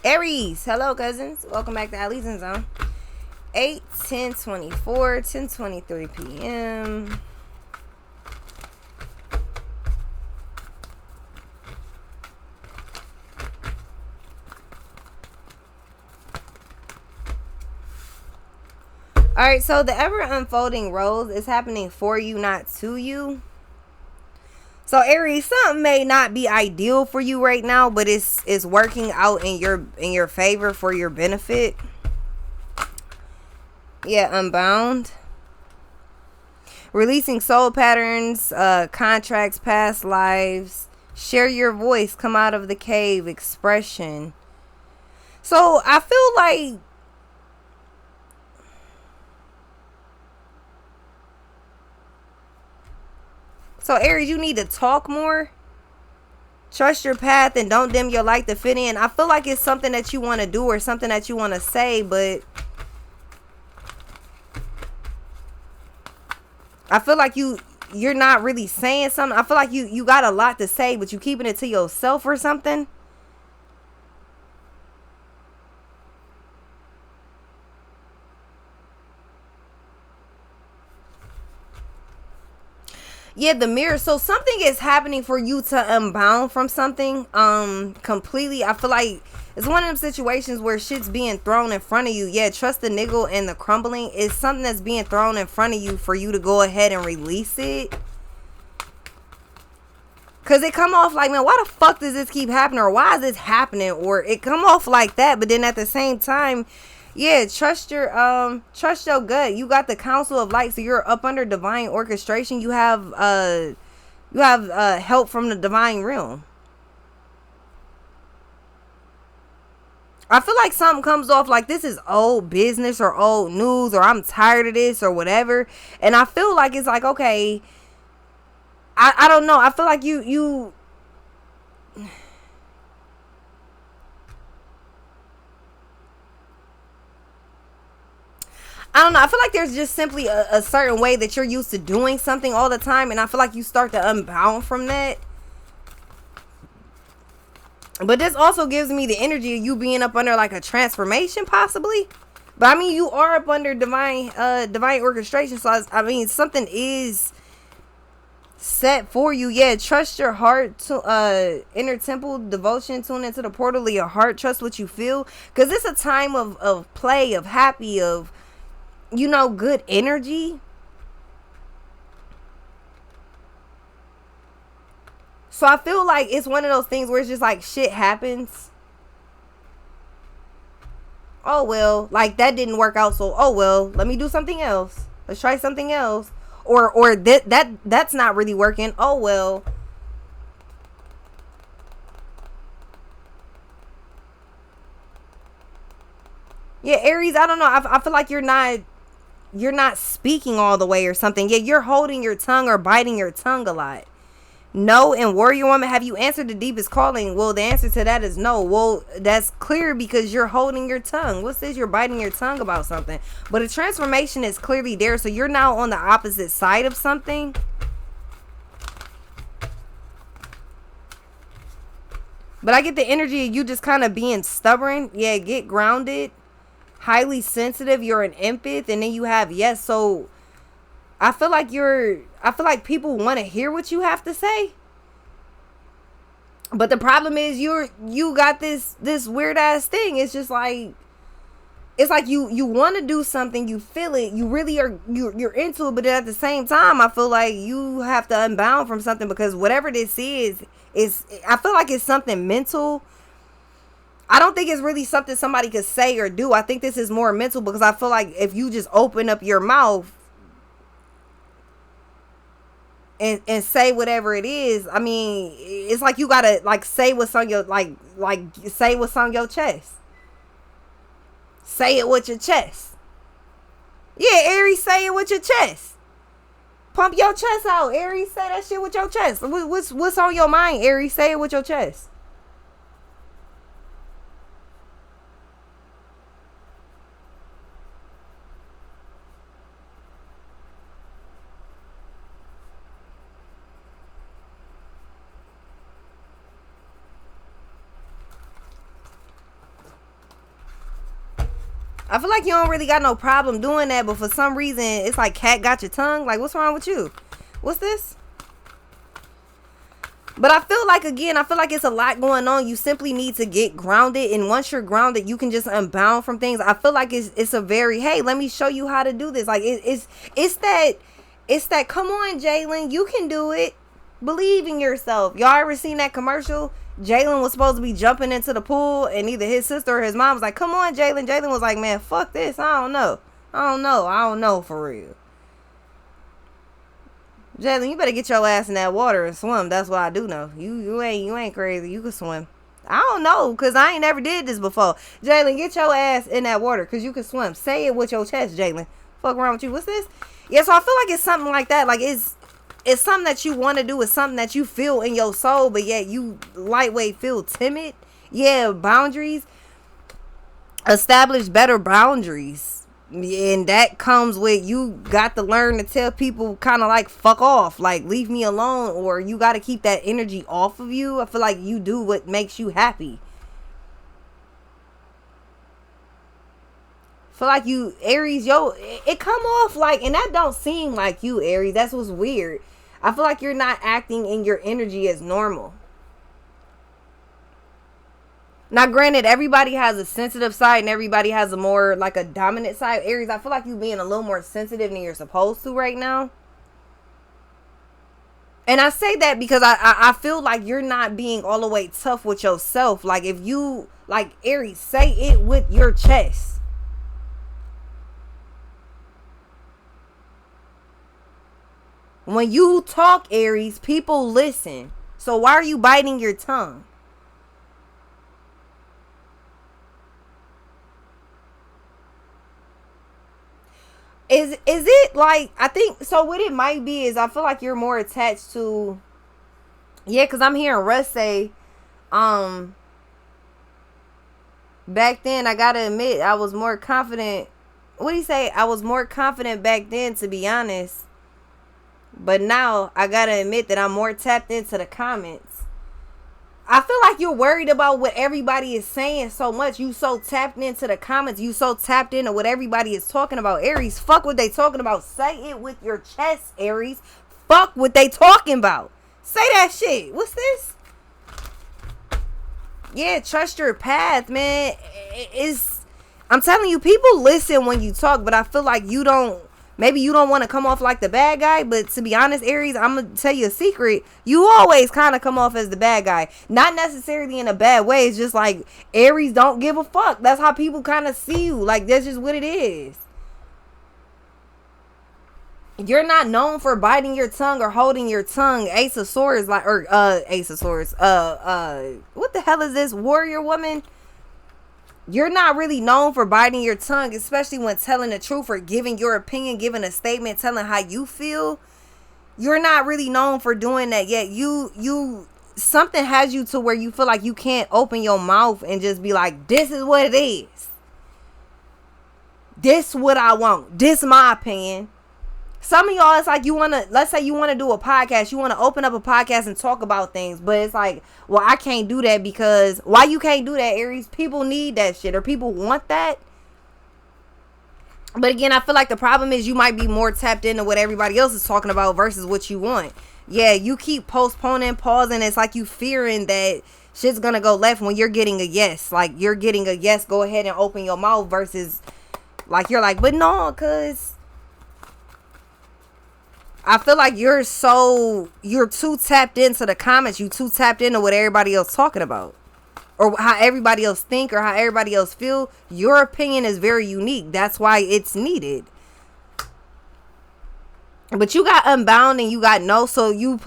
Aries, hello cousins. Welcome back to Aries in Zone. 8:10:24, 10:23 p.m. Alright, so the ever unfolding rose is happening for you, not to you. So Aries, something may not be ideal for you right now, but it's working out in your favor for your benefit. Yeah, Unbound. Releasing soul patterns, contracts, past lives. Share your voice, come out of the cave, expression. So I feel like Aries, you need to talk more. Trust your path and don't dim your light to fit in. I feel like it's something that you want to do or something that you want to say, but I feel like you're not really saying something. I feel like you got a lot to say, but you keeping it to yourself or something. Yeah, the mirror. So something is happening for you to unbound from something completely. I feel like it's one of them situations where shit's being thrown in front of you. Yeah, trust the niggle and the crumbling is something that's being thrown in front of you for you to go ahead and release it. Cause it come off like, man, why the fuck does this keep happening? Or why is this happening? Or it come off like that, but then at the same time, yeah, trust your gut. You got the council of light, so you're up under divine orchestration. You have help from the divine realm. I feel like something comes off like this is old business or old news or I'm tired of this or whatever. And I feel like it's like, okay, I don't know. I feel like you I don't know. I feel like there's just simply a certain way that you're used to doing something all the time. And I feel like you start to unbound from that. But this also gives me the energy of you being up under like a transformation possibly. But I mean, you are up under divine orchestration. So I mean, something is set for you. Yeah, trust your heart to inner temple devotion, tune into the portal of your heart, trust what you feel, because it's a time of play, of happy, of good energy. So I feel like it's one of those things where it's just like shit happens. Oh well, like that didn't work out, so oh well, let me do something else. Let's try something else. Or that's not really working. Oh well. Yeah, Aries, I don't know. I feel like you're not speaking all the way or something. Yeah, you're holding your tongue or biting your tongue a lot. No, and warrior woman, have you answered the deepest calling? Well, the answer to that is no. Well, that's clear because you're holding your tongue. What's this? You're biting your tongue about something. But a transformation is clearly there. So you're now on the opposite side of something. But I get the energy of you just kind of being stubborn. Yeah, get grounded. Highly sensitive. You're an empath. And then you have yes. So I feel like people want to hear what you have to say. But the problem is you got this weird ass thing. It's just like you want to do something, you feel it, you really are you're into it, but at the same time I feel like you have to unbound from something because whatever this is I feel like it's something mental. I don't think it's really something somebody could say or do. I think this is more mental because I feel like if you just open up your mouth and say whatever it is, I mean, it's like you gotta like say what's on your like say what's on your chest. Say it with your chest. Yeah, Aries, say it with your chest. Pump your chest out, Aries. Say that shit with your chest. What's on your mind, Aries? Say it with your chest. I feel like you don't really got no problem doing that, but for some reason, it's like cat got your tongue. Like, what's wrong with you? What's this? But I feel like, again, I feel like it's a lot going on. You simply need to get grounded. And once you're grounded, you can just unbound from things. I feel like it's a very, hey, let me show you how to do this. Like, it's that, come on, Jalen, you can do it. Believe in yourself. Y'all ever seen that commercial? Jalen was supposed to be jumping into the pool, and either his sister or his mom was like, come on, Jalen. Jalen was like, man, fuck this. I don't know for real. Jalen, you better get your ass in that water and swim. That's what I do know. You ain't crazy. You can swim. I don't know, because I ain't never did this before. Jalen, get your ass in that water, because you can swim. Say it with your chest, Jalen. Fuck around with you. What's this? Yeah, so I feel like it's something like that. Like, it's something that you want to do. It's something that you feel in your soul, but yet you lightweight feel timid. Yeah, boundaries. Establish better boundaries. And that comes with, you got to learn to tell people kind of like, fuck off, like, leave me alone, or you got to keep that energy off of you. I feel like you do what makes you happy. I feel like you, Aries, it come off like, and that don't seem like you, Aries. That's what's weird. I feel like you're not acting in your energy as normal. Now, granted, everybody has a sensitive side and everybody has a more, like, a dominant side. Aries, I feel like you being a little more sensitive than you're supposed to right now. And I say that because I feel like you're not being all the way tough with yourself. Like, if you, like, Aries, say it with your chest. When you talk, Aries, people listen. So why are you biting your tongue? Is it like, I think, so what it might be is, I feel like you're more attached to, yeah, because I'm hearing Russ say, back then, I gotta admit, I was more confident. What do you say? I was more confident back then, to be honest. But now, I gotta admit that I'm more tapped into the comments. I feel like you're worried about what everybody is saying so much. You so tapped into the comments. You so tapped into what everybody is talking about. Aries, fuck what they talking about. Say it with your chest, Aries. Fuck what they talking about. Say that shit. What's this? Yeah, trust your path, man. I'm telling you, people listen when you talk, but I feel like you don't. Maybe you don't want to come off like the bad guy, but to be honest, Aries, I'm going to tell you a secret. You always kind of come off as the bad guy. Not necessarily in a bad way. It's just like, Aries don't give a fuck. That's how people kind of see you. Like, that's just what it is. You're not known for biting your tongue or holding your tongue. Ace of Swords, like, or, Ace of Swords. What the hell is this? Warrior woman? You're not really known for biting your tongue, especially when telling the truth or giving your opinion, giving a statement, telling how you feel. You're not really known for doing that yet. Something has you to where you feel like you can't open your mouth and just be like, this is what it is. This what I want. This my opinion. Some of y'all, it's like, let's say you want to do a podcast. You want to open up a podcast and talk about things. But it's like, well, I can't do that because, why you can't do that, Aries? People need that shit, or people want that. But again, I feel like the problem is you might be more tapped into what everybody else is talking about versus what you want. Yeah, you keep postponing, pausing. It's like you fearing that shit's going to go left when you're getting a yes. Like, you're getting a yes, go ahead and open your mouth, versus like, you're like, but no, because I feel like you're too tapped into the comments. You too tapped into what everybody else talking about, or how everybody else think, or how everybody else feel. Your opinion is very unique. That's why it's needed. But you got Unbound and you got No, so you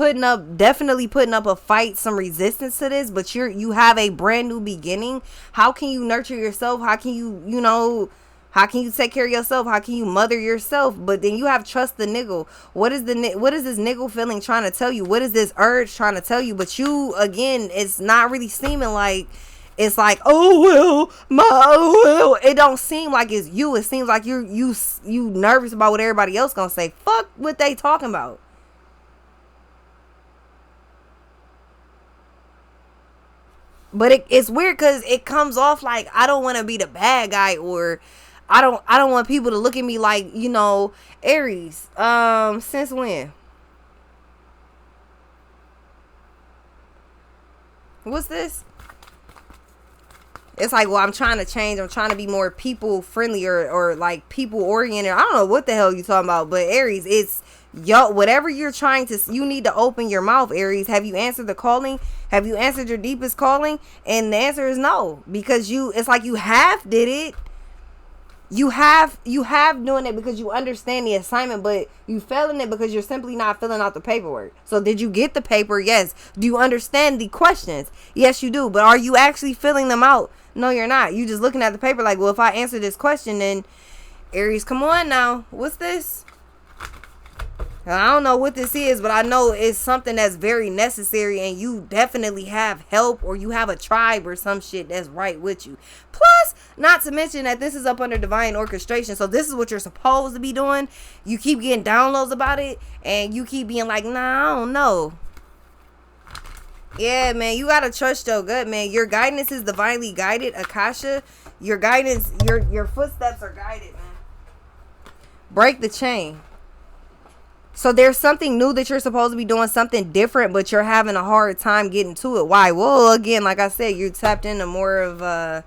definitely putting up a fight, some resistance to this. But you have a brand new beginning. How can you nurture yourself? How can how can you take care of yourself? How can you mother yourself? But then you have trust the niggle. What is this niggle feeling trying to tell you? What is this urge trying to tell you? But you, again, it's not really seeming like, it's like, it don't seem like it's you. It seems like you nervous about what everybody else gonna say. Fuck what they talking about. But it's weird because it comes off like, I don't want to be the bad guy, or I don't want people to look at me like, you know, Aries. Since when? What's this? It's like, well, I'm trying to change. I'm trying to be more people friendly or like people oriented. I don't know what the hell you talking about, but Aries, it's yo, whatever you're trying to, you need to open your mouth, Aries. Have you answered the calling? Have you answered your deepest calling? And the answer is no, because it's like you half did it. You have doing it because you understand the assignment, but you failing it because you're simply not filling out the paperwork. So did you get the paper? Yes. Do you understand the questions? Yes, you do. But are you actually filling them out? No, you're not. You just looking at the paper like, well, if I answer this question, then Aries, come on now. What's this? I don't know what this is, but I know it's something that's very necessary, and you definitely have help, or you have a tribe or some shit that's right with you. Plus, not to mention that this is up under divine orchestration, so this is what you're supposed to be doing. You keep getting downloads about it, and you keep being like, nah, I don't know. Yeah, man, you gotta trust your gut, man. Your guidance is divinely guided, Akasha. Your guidance, your footsteps are guided, man. Break the chain. So there's something new that you're supposed to be doing, something different, but you're having a hard time getting to it. Why? Well, again, like I said, you're tapped into more of,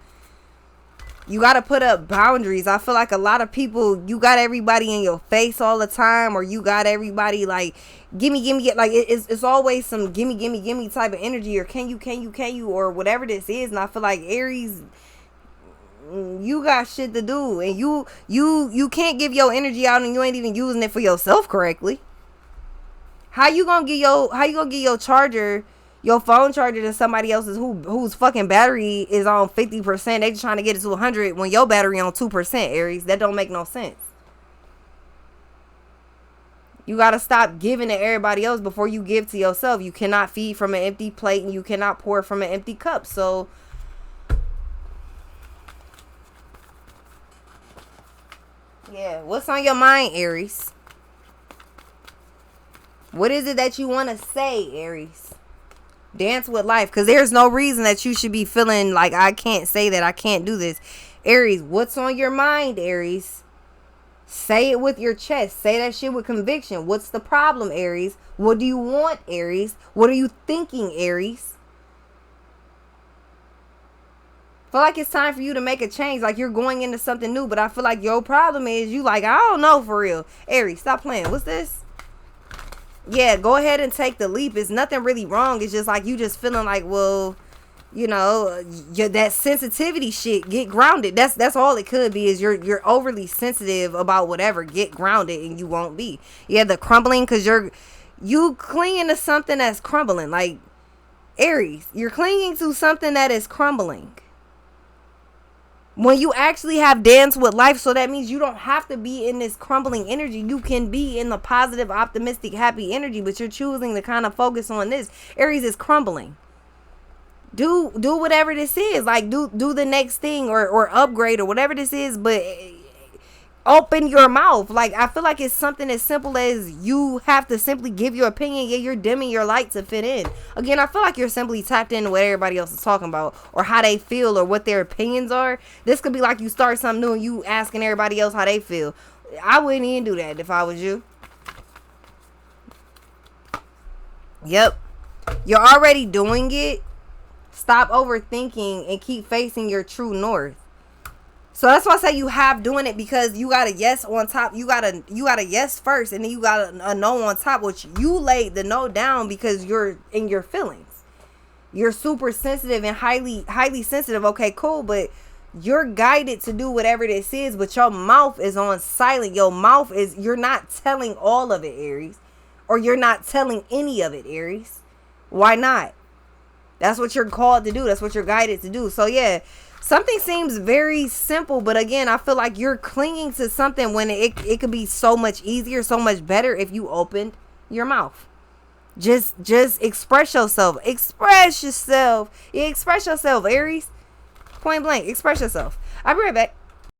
you got to put up boundaries. I feel like a lot of people, you got everybody in your face all the time, or you got everybody like, gimme, like it's always some gimme type of energy, or can you, or whatever this is. And I feel like Aries, you got shit to do, and you can't give your energy out, and you ain't even using it for yourself correctly. How you gonna get your charger, your phone charger, to somebody else's whose fucking battery is on 50%? They just trying to get it to 100 when your battery on 2%, Aries. That don't make no sense. You gotta stop giving to everybody else before you give to yourself. You cannot feed from an empty plate, and you cannot pour from an empty cup. So yeah, what's on your mind, Aries? What is it that you want to say, Aries? Dance with life, because there's no reason that you should be feeling like, I can't say that, I can't do this. Aries, what's on your mind, Aries? Say it with your chest. Say that shit with conviction. What's the problem, Aries? What do you want, Aries? What are you thinking, Aries? Feel like it's time for you to make a change, like you're going into something new, but I feel like your problem is you like, I don't know for real. Aries, stop playing. What's this? Yeah, go ahead and take the leap. It's nothing really wrong. It's just like you just feeling like, well, you know, that sensitivity shit, get grounded. That's all it could be, is you're overly sensitive about whatever. Get grounded and you won't be. Yeah, the crumbling, because you clinging to something that's crumbling. Like, Aries, you're clinging to something that is crumbling. When you actually have dance with life, so that means you don't have to be in this crumbling energy. You can be in the positive, optimistic, happy energy, but you're choosing to kind of focus on this. Aries is crumbling. Do whatever this is. Like, do the next thing, or upgrade, or whatever this is, but open your mouth. Like, I feel like it's something as simple as you have to simply give your opinion. Yeah, you're dimming your light to fit in. Again, I feel like you're simply tapped into what everybody else is talking about, or how they feel, or what their opinions are. This could be like you start something new and you asking everybody else how they feel. I wouldn't even do that if I was you. Yep. You're already doing it. Stop overthinking and keep facing your true north. So that's why I say you have doing it, because you got a yes on top. You got a yes first, and then you got a no on top, which you laid the no down because you're in your feelings. You're super sensitive and highly sensitive. Okay, cool, but you're guided to do whatever this is, but your mouth is on silent. You're not telling all of it, Aries, or you're not telling any of it, Aries. Why not? That's what you're called to do. That's what you're guided to do. So yeah, something seems very simple, but again, I feel like you're clinging to something when it could be so much easier, so much better if you opened your mouth. Just express yourself. Express yourself. Yeah, express yourself, Aries. Point blank, express yourself. I'll be right back.